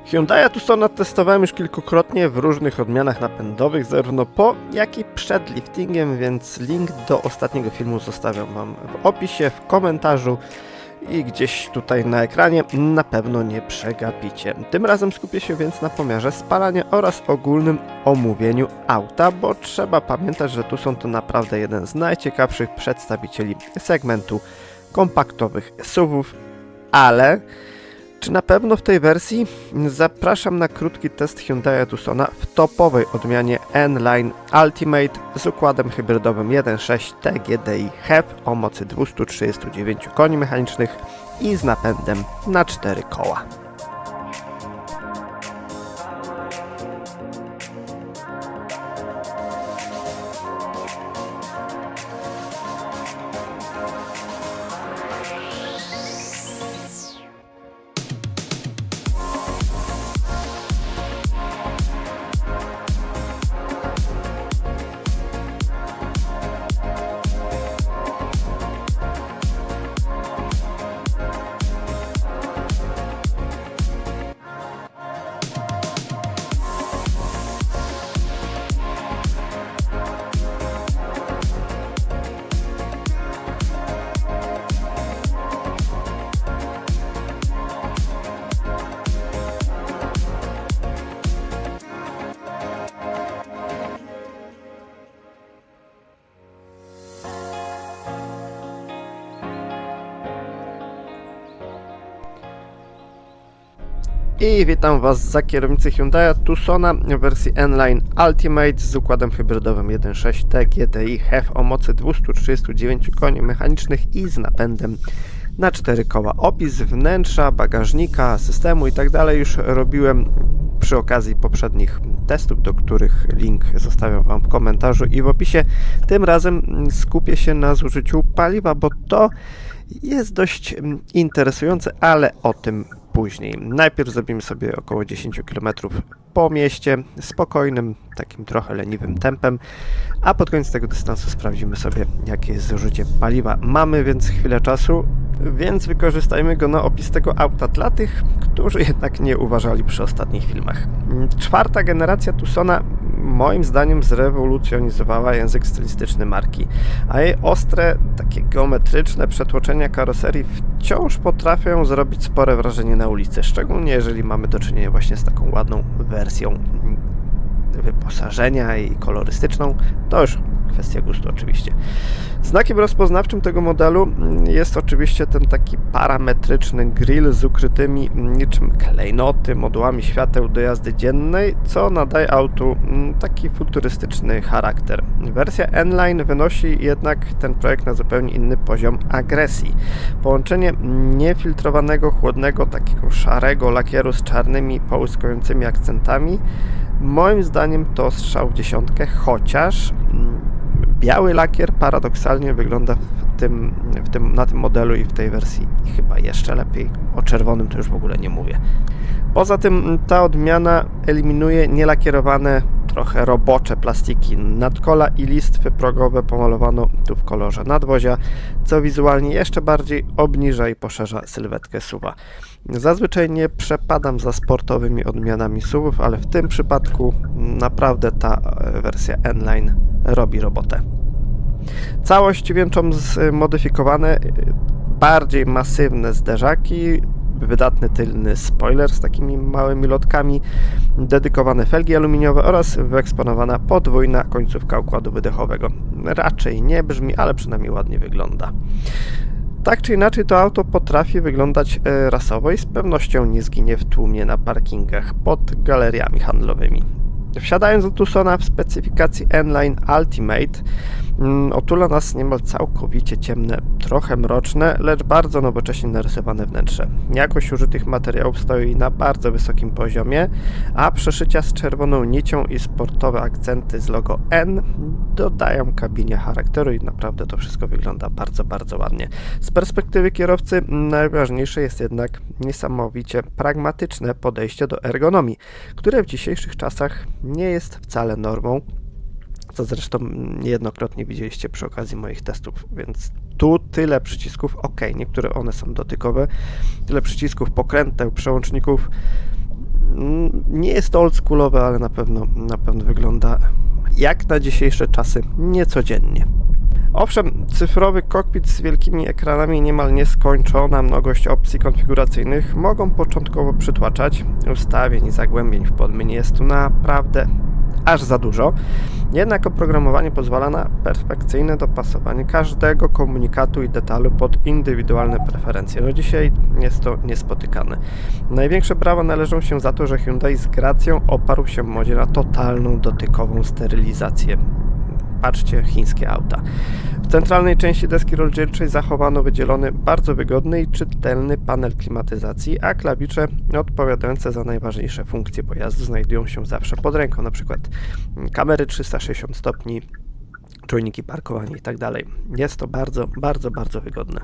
Hyundai Tucsona testowałem już kilkukrotnie w różnych odmianach napędowych, zarówno po, jak i przed liftingiem, więc link do ostatniego filmu zostawiam Wam w opisie, w komentarzu i gdzieś tutaj na ekranie, na pewno nie przegapicie. Tym razem skupię się więc na pomiarze spalania oraz ogólnym omówieniu auta, bo trzeba pamiętać, że Tucson to naprawdę jeden z najciekawszych przedstawicieli segmentu kompaktowych SUV-ów, ale czy na pewno w tej wersji? Zapraszam na krótki test Hyundai Tucsona w topowej odmianie N-Line Ultimate z układem hybrydowym 1.6 TGDI HEV o mocy 239 koni mechanicznych i z napędem na 4 koła. I witam Was za kierownicy Hyundai Tucsona w wersji N-Line Ultimate z układem hybrydowym 1.6 TGDI HEV o mocy 239 koni mechanicznych i z napędem na 4 koła. Opis wnętrza, bagażnika, systemu itd. już robiłem przy okazji poprzednich testów, do których link zostawiam Wam w komentarzu i w opisie. Tym razem skupię się na zużyciu paliwa, bo to jest dość interesujące, ale o tym później. Najpierw zrobimy sobie około 10 km po mieście, spokojnym, takim trochę leniwym tempem, a pod koniec tego dystansu sprawdzimy sobie, jakie jest zużycie paliwa. Mamy więc chwilę czasu, więc wykorzystajmy go na opis tego auta dla tych, którzy jednak nie uważali przy ostatnich filmach. Czwarta generacja Tucsona moim zdaniem zrewolucjonizowała język stylistyczny marki, a jej ostre, takie geometryczne przetłoczenia karoserii wciąż potrafią zrobić spore wrażenie na ulicy, szczególnie jeżeli mamy do czynienia właśnie z taką ładną wersją wyposażenia i kolorystyczną. To już kwestia gustu oczywiście. Znakiem rozpoznawczym tego modelu jest oczywiście ten taki parametryczny grill z ukrytymi niczym klejnoty modułami świateł do jazdy dziennej, co nadaje autu taki futurystyczny charakter. Wersja N-Line wynosi jednak ten projekt na zupełnie inny poziom agresji. Połączenie niefiltrowanego, chłodnego, takiego szarego lakieru z czarnymi, połyskującymi akcentami moim zdaniem to strzał w dziesiątkę, chociaż biały lakier paradoksalnie wygląda na tym modelu i w tej wersji chyba jeszcze lepiej. O czerwonym to już w ogóle nie mówię. Poza tym ta odmiana eliminuje nielakierowane, trochę robocze plastiki nadkola i listwy progowe pomalowano tu w kolorze nadwozia, co wizualnie jeszcze bardziej obniża i poszerza sylwetkę SUV-a. Zazwyczaj nie przepadam za sportowymi odmianami SUV-ów, ale w tym przypadku naprawdę ta wersja N-Line robi robotę. Całość wieńczą zmodyfikowane, bardziej masywne zderzaki, wydatny tylny spoiler z takimi małymi lotkami, dedykowane felgi aluminiowe oraz wyeksponowana podwójna końcówka układu wydechowego. Raczej nie brzmi, ale przynajmniej ładnie wygląda. Tak czy inaczej to auto potrafi wyglądać rasowo i z pewnością nie zginie w tłumie na parkingach pod galeriami handlowymi. Wsiadając do Tucsona w specyfikacji N-Line Ultimate otula nas niemal całkowicie ciemne, trochę mroczne, lecz bardzo nowocześnie narysowane wnętrze. Jakość użytych materiałów stoi na bardzo wysokim poziomie, a przeszycia z czerwoną nicią i sportowe akcenty z logo N dodają kabinie charakteru i naprawdę to wszystko wygląda bardzo, bardzo ładnie. Z perspektywy kierowcy najważniejsze jest jednak niesamowicie pragmatyczne podejście do ergonomii, które w dzisiejszych czasach nie jest wcale normą, co zresztą niejednokrotnie widzieliście przy okazji moich testów, więc tu tyle przycisków, ok, niektóre one są dotykowe, tyle przycisków, pokręteł, przełączników, Nie jest to oldschoolowe, ale na pewno wygląda jak na dzisiejsze czasy niecodziennie. Owszem, cyfrowy kokpit z wielkimi ekranami i niemal nieskończona mnogość opcji konfiguracyjnych mogą początkowo przytłaczać. Ustawień i zagłębień w podmynie jest tu naprawdę aż za dużo. Jednak oprogramowanie pozwala na perfekcyjne dopasowanie każdego komunikatu i detalu pod indywidualne preferencje. No dzisiaj jest to niespotykane. Największe brawa należą się za to, że Hyundai z gracją oparł się w modzie na totalną dotykową sterylizację. Patrzcie, chińskie auta. W centralnej części deski rozdzielczej zachowano wydzielony, bardzo wygodny i czytelny panel klimatyzacji, a klawisze odpowiadające za najważniejsze funkcje pojazdu znajdują się zawsze pod ręką, np. kamery 360 stopni, czujniki parkowania i tak dalej. Jest to bardzo wygodne.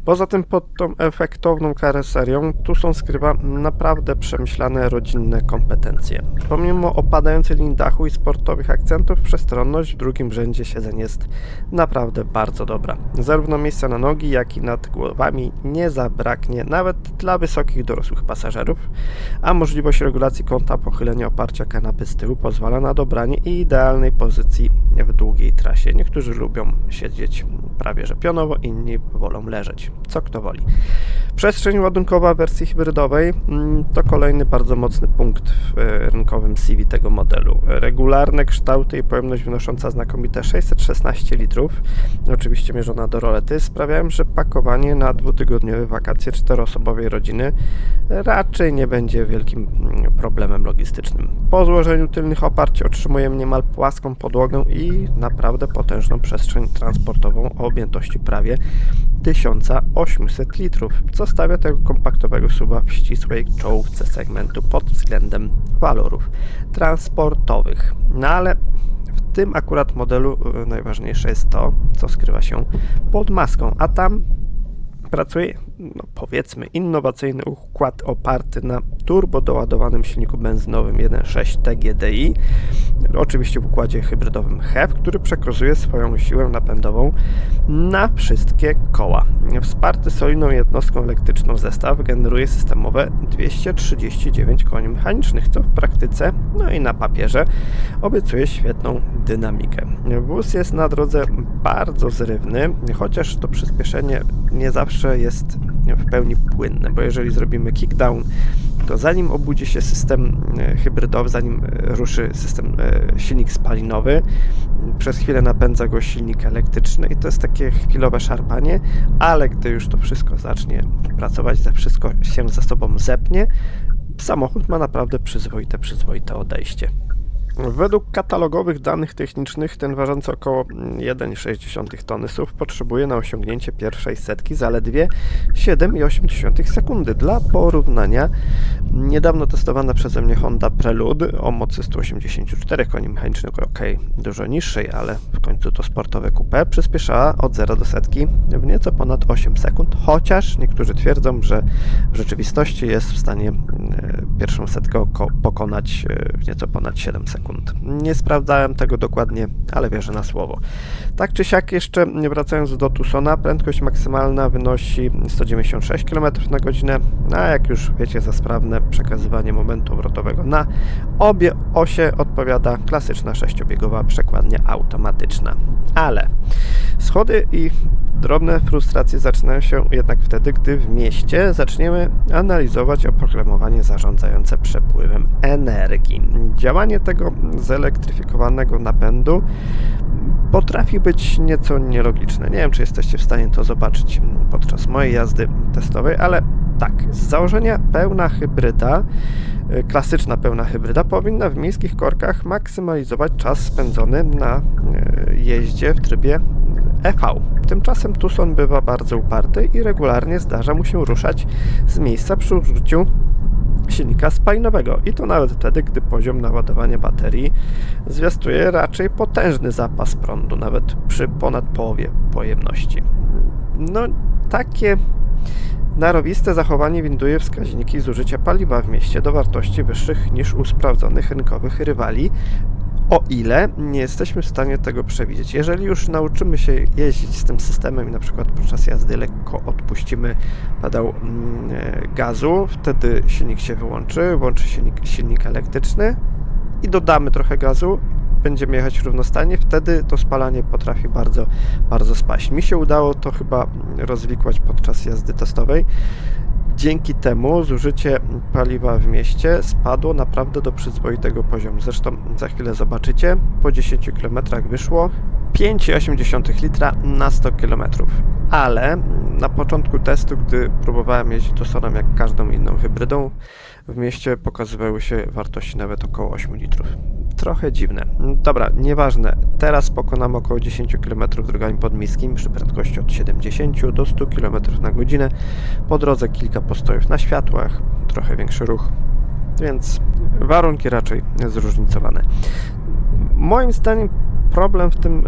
Poza tym pod tą efektowną karoserią Tucson skrywa naprawdę przemyślane rodzinne kompetencje. Pomimo opadającej linii dachu i sportowych akcentów, przestronność w drugim rzędzie siedzeń jest naprawdę bardzo dobra. Zarówno miejsca na nogi, jak i nad głowami nie zabraknie nawet dla wysokich dorosłych pasażerów, a możliwość regulacji kąta pochylenia oparcia kanapy z tyłu pozwala na dobranie idealnej pozycji w długiej trasie. Niektórzy lubią siedzieć prawie że pionowo, inni wolą leżeć. Co kto woli. Przestrzeń ładunkowa wersji hybrydowej to kolejny bardzo mocny punkt w rynkowym CV tego modelu. Regularne kształty i pojemność wynosząca znakomite 616 litrów, oczywiście mierzona do rolety, sprawiają, że pakowanie na dwutygodniowe wakacje czteroosobowej rodziny raczej nie będzie wielkim problemem logistycznym. Po złożeniu tylnych oparć otrzymujemy niemal płaską podłogę i naprawdę potężną przestrzeń transportową o objętości prawie 1800 litrów, co stawia tego kompaktowego SUV-a w ścisłej czołówce segmentu pod względem walorów transportowych. No ale w tym akurat modelu najważniejsze jest to, co skrywa się pod maską, a tam pracuje, powiedzmy, innowacyjny układ oparty na turbo doładowanym silniku benzynowym 1.6 TGDI, oczywiście w układzie hybrydowym HEV, który przekazuje swoją siłę napędową na wszystkie koła. Wsparty solidną jednostką elektryczną zestaw generuje systemowe 239 koni mechanicznych, co w praktyce, no i na papierze, obiecuje świetną dynamikę. Wóz jest na drodze bardzo zrywny, chociaż to przyspieszenie nie zawsze jest w pełni płynne, bo jeżeli zrobimy kickdown, to zanim obudzi się system hybrydowy, zanim ruszy silnik spalinowy, przez chwilę napędza go silnik elektryczny i to jest takie chwilowe szarpanie, ale gdy już to wszystko zacznie pracować, wszystko się ze sobą zepnie, samochód ma naprawdę przyzwoite odejście. Według katalogowych danych technicznych ten ważący około 1,6 tony SUV potrzebuje na osiągnięcie pierwszej setki zaledwie 7,8 sekundy. Dla porównania niedawno testowana przeze mnie Honda Prelude o mocy 184 koni mechanicznych, dużo niższej, ale w końcu to sportowe coupé, przyspieszała od 0 do setki w nieco ponad 8 sekund, chociaż niektórzy twierdzą, że w rzeczywistości jest w stanie pierwszą setkę pokonać w nieco ponad 7 sekund. Nie sprawdzałem tego dokładnie, ale wierzę na słowo. Tak czy siak, jeszcze wracając do Tucsona, prędkość maksymalna wynosi 196 km na godzinę, a jak już wiecie, za sprawne przekazywanie momentu obrotowego na obie osie odpowiada klasyczna sześciobiegowa przekładnia automatyczna. Ale schody i drobne frustracje zaczynają się jednak wtedy, gdy w mieście zaczniemy analizować oprogramowanie zarządzające przepływem energii. Działanie tego zelektryfikowanego napędu potrafi być nieco nielogiczne. Nie wiem, czy jesteście w stanie to zobaczyć podczas mojej jazdy testowej, ale tak, z założenia pełna hybryda, klasyczna pełna hybryda powinna w miejskich korkach maksymalizować czas spędzony na jeździe w trybie EV. Tymczasem Tucson bywa bardzo uparty i regularnie zdarza mu się ruszać z miejsca przy użyciu silnika spalinowego i to nawet wtedy, gdy poziom naładowania baterii zwiastuje raczej potężny zapas prądu, nawet przy ponad połowie pojemności. No, takie narowiste zachowanie winduje wskaźniki zużycia paliwa w mieście do wartości wyższych niż u sprawdzonych rynkowych rywali o ile nie jesteśmy w stanie tego przewidzieć. Jeżeli już nauczymy się jeździć z tym systemem i na przykład podczas jazdy lekko odpuścimy pedał gazu, wtedy silnik się wyłączy, włączy się silnik elektryczny i dodamy trochę gazu, będziemy jechać równostannie, wtedy to spalanie potrafi bardzo, bardzo spaść. Mi się udało to chyba rozwikłać podczas jazdy testowej. Dzięki temu zużycie paliwa w mieście spadło naprawdę do przyzwoitego poziomu. Zresztą za chwilę zobaczycie, po 10 km wyszło 5,8 litra na 100 km. Ale na początku testu, gdy próbowałem jeździć Tucsonem jak każdą inną hybrydą, w mieście pokazywały się wartości nawet około 8 litrów. Trochę dziwne. Dobra, nieważne. Teraz pokonamy około 10 km drogami podmiejskimi przy prędkości od 70 do 100 km na godzinę. Po drodze kilka postojów na światłach, trochę większy ruch, więc warunki raczej zróżnicowane. Moim zdaniem problem w tym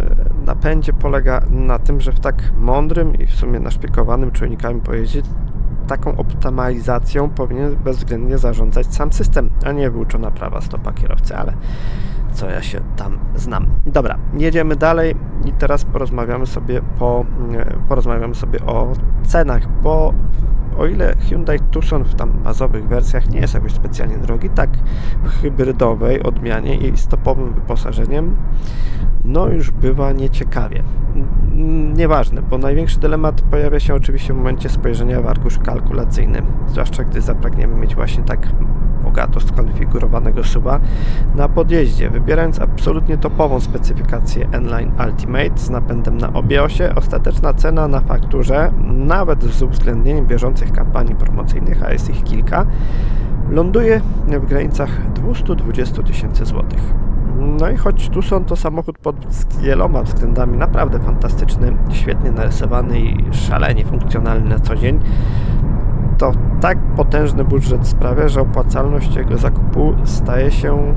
napędzie polega na tym, że w tak mądrym i w sumie naszpiekowanym czujnikami pojeździe taką optymalizacją powinien bezwzględnie zarządzać sam system, a nie wyuczona prawa stopa kierowcy, ale co ja się tam znam. Dobra, jedziemy dalej i teraz porozmawiamy sobie o cenach, bo o ile Hyundai Tucson w tam bazowych wersjach nie jest jakoś specjalnie drogi, tak w hybrydowej odmianie i z topowym wyposażeniem no już bywa nieciekawie. Nieważne, bo największy dylemat pojawia się oczywiście w momencie spojrzenia w arkusz kalkulacyjny, zwłaszcza gdy zapragniemy mieć właśnie tak bogato skonfigurowanego SUV-a na podjeździe. Wybierając absolutnie topową specyfikację N-Line Ultimate z napędem na obie osie, ostateczna cena na fakturze, nawet z uwzględnieniem bieżących kampanii promocyjnych, a jest ich kilka, ląduje w granicach 220 000 złotych. No i choć Tucson to samochód pod wieloma względami naprawdę fantastyczny, świetnie narysowany i szalenie funkcjonalny na co dzień, to tak potężny budżet sprawia, że opłacalność jego zakupu staje się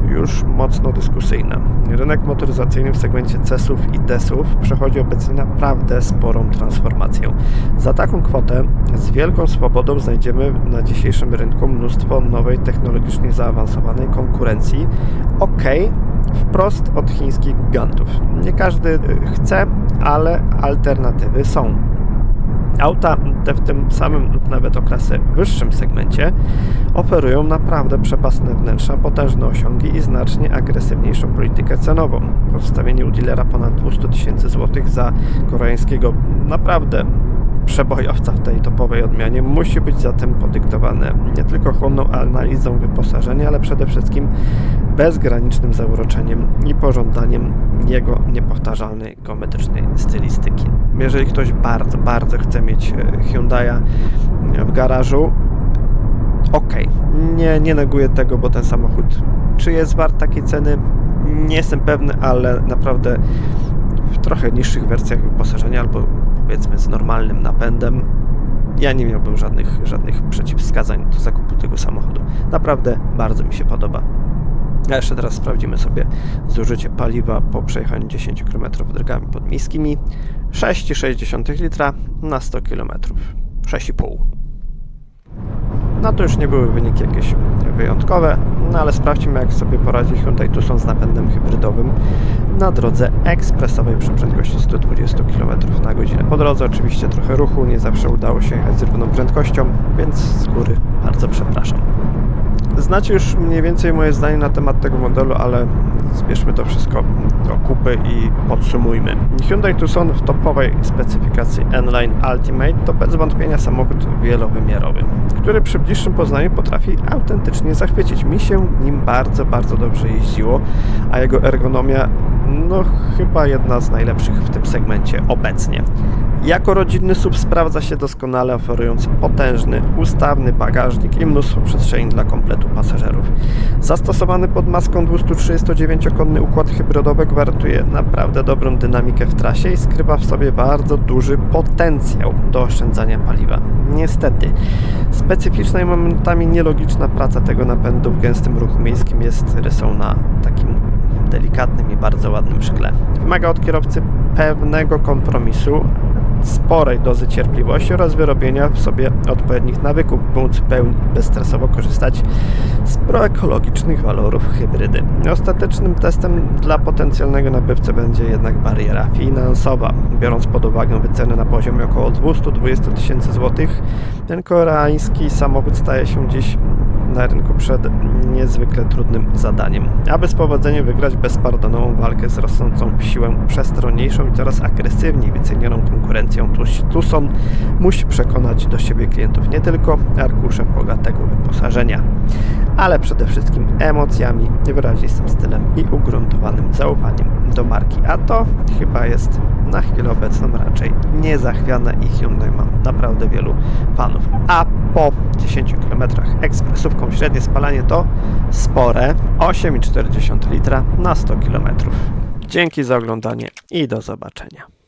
już mocno dyskusyjna. Rynek motoryzacyjny w segmencie C-ów i D-ów przechodzi obecnie naprawdę sporą transformację. Za taką kwotę z wielką swobodą znajdziemy na dzisiejszym rynku mnóstwo nowej, technologicznie zaawansowanej konkurencji. Wprost od chińskich gigantów. Nie każdy chce, ale alternatywy są. Auta te w tym samym lub nawet o klasę wyższym segmencie oferują naprawdę przepastne wnętrza, potężne osiągi i znacznie agresywniejszą politykę cenową. Postawienie u dealera ponad 200 000 złotych za koreańskiego naprawdę przebojowca w tej topowej odmianie musi być zatem podyktowane nie tylko chłonną analizą wyposażenia, ale przede wszystkim bezgranicznym zauroczeniem i pożądaniem jego niepowtarzalnej geometrycznej stylistyki. Jeżeli ktoś bardzo, bardzo chce mieć Hyundai'a w garażu, nie neguję tego, bo ten samochód, czy jest wart takiej ceny, nie jestem pewny, ale naprawdę w trochę niższych wersjach wyposażenia albo powiedzmy z normalnym napędem ja nie miałbym żadnych przeciwwskazań do zakupu tego samochodu. Naprawdę bardzo mi się podoba. A jeszcze teraz sprawdzimy sobie zużycie paliwa po przejechaniu 10 km drogami podmiejskimi. 6,6 litra na 100 km. 6,5. No to już nie były wyniki jakieś wyjątkowe, no ale sprawdźmy, jak sobie poradzi Hyundai Tucson z napędem hybrydowym na drodze ekspresowej przy prędkości 120 km na godzinę. Po drodze oczywiście trochę ruchu, nie zawsze udało się jechać z równą prędkością, więc z góry bardzo przepraszam. Znacie już mniej więcej moje zdanie na temat tego modelu, ale zbierzmy to wszystko do kupy i podsumujmy. Hyundai Tucson w topowej specyfikacji N-Line Ultimate to bez wątpienia samochód wielowymiarowy, który przy bliższym poznaniu potrafi autentycznie zachwycić. Mi się nim bardzo, bardzo dobrze jeździło, a jego ergonomia no chyba jedna z najlepszych w tym segmencie obecnie. Jako rodzinny SUV sprawdza się doskonale, oferując potężny, ustawny bagażnik i mnóstwo przestrzeni dla kompletu pasażerów. Zastosowany pod maską 239-konny układ hybrydowy gwarantuje naprawdę dobrą dynamikę w trasie i skrywa w sobie bardzo duży potencjał do oszczędzania paliwa. Niestety, specyficzna i momentami nielogiczna praca tego napędu w gęstym ruchu miejskim jest rysą na takim delikatnym i bardzo ładnym szkle. Wymaga od kierowcy pewnego kompromisu, sporej dozy cierpliwości oraz wyrobienia w sobie odpowiednich nawyków, by móc w pełni bezstresowo korzystać z proekologicznych walorów hybrydy. Ostatecznym testem dla potencjalnego nabywcy będzie jednak bariera finansowa. Biorąc pod uwagę wyceny na poziomie około 220 000 złotych, ten koreański samochód staje się dziś na rynku przed niezwykle trudnym zadaniem. Aby z powodzeniem wygrać bezpardonową walkę z rosnącą w siłę przestronniejszą i coraz agresywniej wycenioną konkurencją, Tucson musi przekonać do siebie klientów nie tylko arkuszem bogatego wyposażenia, ale przede wszystkim emocjami, wyrazistym stylem i ugruntowanym zaufaniem do marki. A to chyba jest na chwilę obecną raczej niezachwiane i Hyundai ma naprawdę wielu fanów. A po 10 km ekspresówką średnie spalanie to spore 8,4 litra na 100 km. Dzięki za oglądanie i do zobaczenia.